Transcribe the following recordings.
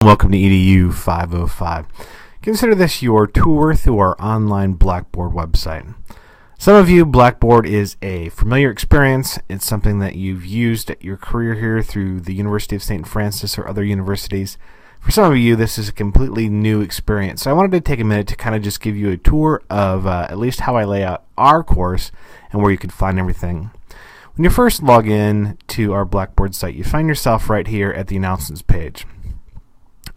Welcome to EDU 505. Consider this your tour through our online Blackboard website. Some of you, Blackboard is a familiar experience. It's something that you've used at your career here through the University of St. Francis or other universities. For some of you, this is a completely new experience. So I wanted to take a minute to kind of just give you a tour of at least how I lay out our course and where you can find everything. When you first log in to our Blackboard site, you find yourself right here at the announcements page.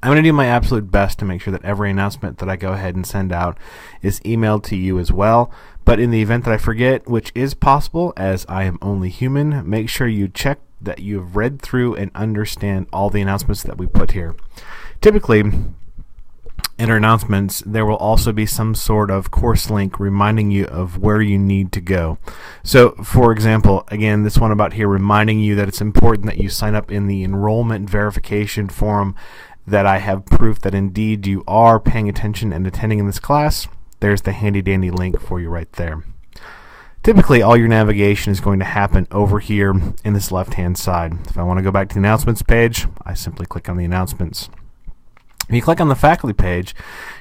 I'm going to do my absolute best to make sure that every announcement that I go ahead and send out is emailed to you as well. But in the event that I forget, which is possible as I am only human, make sure you check that you've read through and understand all the announcements that we put here. Typically, in our announcements, there will also be some sort of course link reminding you of where you need to go. So, for example, again, this one about here reminding you that it's important that you sign up in the enrollment verification form, that I have proof that indeed you are paying attention and attending in this class. There's the handy dandy link for you right there. Typically, all your navigation is going to happen over here in this left-hand side. If I want to go back to the announcements page, I simply click on the announcements. If you click on the faculty page,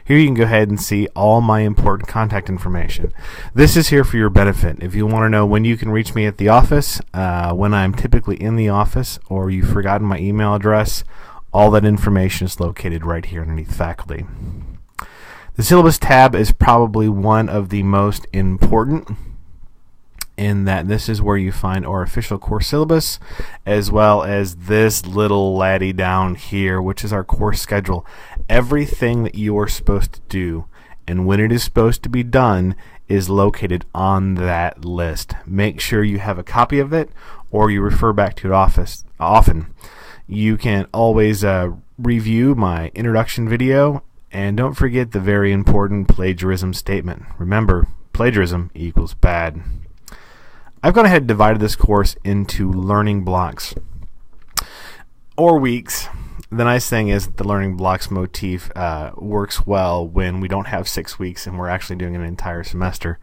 here you can go ahead and see all my important contact information. This is here for your benefit. If you want to know when you can reach me at the office, when I'm typically in the office, or you've forgotten my email address, all that information is located right here underneath faculty. The syllabus tab is probably one of the most important, in that this is where you find our official course syllabus, as well as this little laddie down here, which is our course schedule. Everything that you are supposed to do and when it is supposed to be done is located on that list. Make sure you have a copy of it or you refer back to it often. You can always review my introduction video, and don't forget the very important plagiarism statement. Remember, plagiarism equals bad. I've gone ahead and divided this course into learning blocks or weeks. The nice thing is that the learning blocks motif works well when we don't have 6 weeks and we're actually doing an entire semester.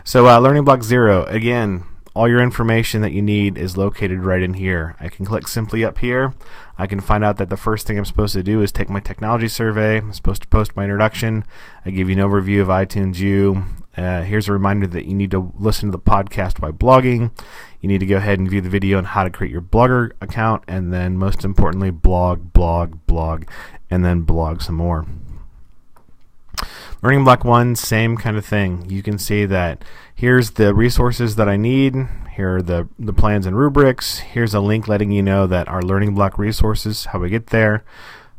So learning block 0, again, all your information that you need is located right in here. I can click simply up here. I can find out that the first thing I'm supposed to do is take my technology survey. I'm supposed to post my introduction. I give you an overview of iTunes U. Here's a reminder that you need to listen to the podcast by blogging. You need to go ahead and view the video on how to create your Blogger account, and then most importantly, blog, and then blog some more. Learning block 1, same kind of thing. You can see that here's the resources that I need. Here are the plans and rubrics. Here's a link letting you know that our learning block resources, how we get there.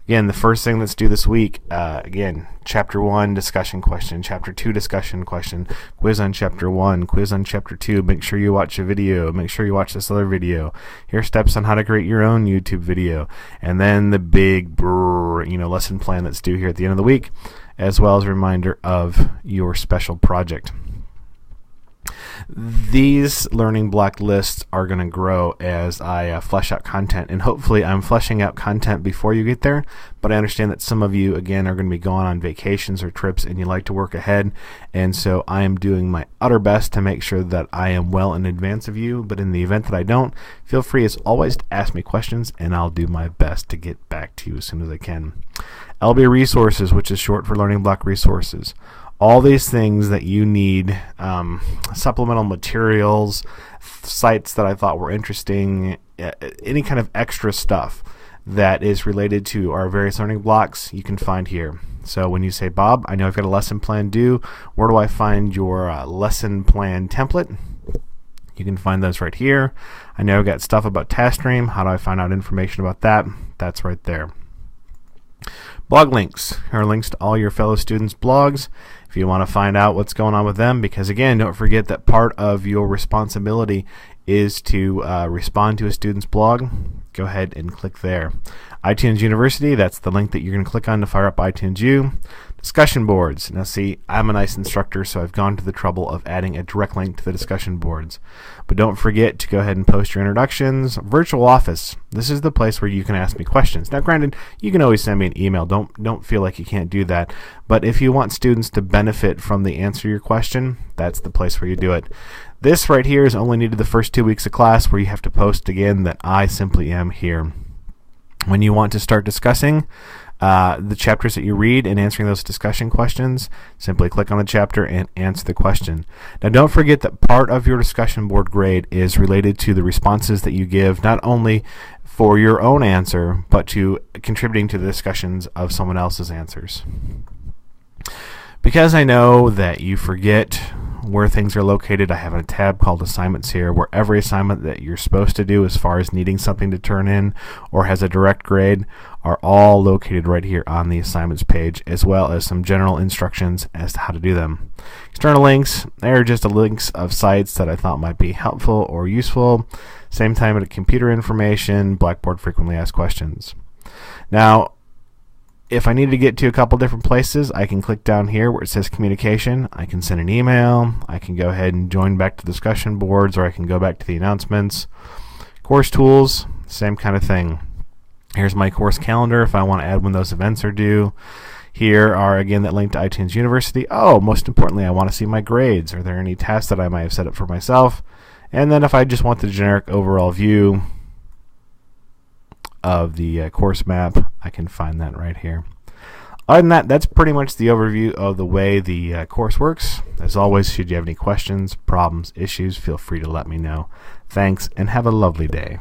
Again, the first thing let's do this week, again, Chapter 1, discussion question. Chapter 2, discussion question. Quiz on Chapter 1, quiz on Chapter 2. Make sure you watch a video. Make sure you watch this other video. Here are steps on how to create your own YouTube video. And then the big lesson plan that's due here at the end of the week, as well as a reminder of your special project. These learning block lists are going to grow as I flesh out content, and hopefully I'm fleshing out content before you get there, but I understand that some of you, again, are going to be going on vacations or trips and you like to work ahead, and so I am doing my utter best to make sure that I am well in advance of you, but in the event that I don't, feel free as always to ask me questions and I'll do my best to get back to you as soon as I can. LB Resources, which is short for Learning Block Resources. All these things that you need, supplemental materials, sites that I thought were interesting, any kind of extra stuff that is related to our various learning blocks, you can find here. So when you say, Bob, I know I've got a lesson plan due, where do I find your lesson plan template? You can find those right here. I know I've got stuff about TaskStream. How do I find out information about that? That's right there. Blog links. Here are links to all your fellow students' blogs if you want to find out what's going on with them, because again, don't forget that part of your responsibility is to respond to a student's blog. Go ahead and click there. iTunes University, that's the link that you're going to click on to fire up iTunes U. Discussion boards. Now see, I'm a nice instructor, so I've gone to the trouble of adding a direct link to the discussion boards. But don't forget to go ahead and post your introductions. Virtual office. This is the place where you can ask me questions. Now granted, you can always send me an email. Don't feel like you can't do that. But if you want students to benefit from the answer to your question, that's the place where you do it. This right here is only needed the first 2 weeks of class, where you have to post again that I simply am here. When you want to start discussing, the chapters that you read and answering those discussion questions. Simply click on the chapter and answer the question. Now don't forget that part of your discussion board grade is related to the responses that you give, not only for your own answer, but to contributing to the discussions of someone else's answers. Because I know that you forget where things are located, I have a tab called Assignments here, where every assignment that you're supposed to do as far as needing something to turn in or has a direct grade are all located right here on the assignments page, as well as some general instructions as to how to do them. External links, they're just links of sites that I thought might be helpful or useful. Same time at computer information, Blackboard frequently asked questions. Now, if I need to get to a couple different places, I can click down here where it says communication. I can send an email. I can go ahead and join back to discussion boards, or I can go back to the announcements. Course tools, same kind of thing. Here's my course calendar if I want to add when those events are due. Here are, again, that link to iTunes University. Oh, most importantly, I want to see my grades. Are there any tasks that I might have set up for myself? And then if I just want the generic overall view of the course map, I can find that right here. Other than that, that's pretty much the overview of the way the course works. As always, should you have any questions, problems, issues, feel free to let me know. Thanks, and have a lovely day.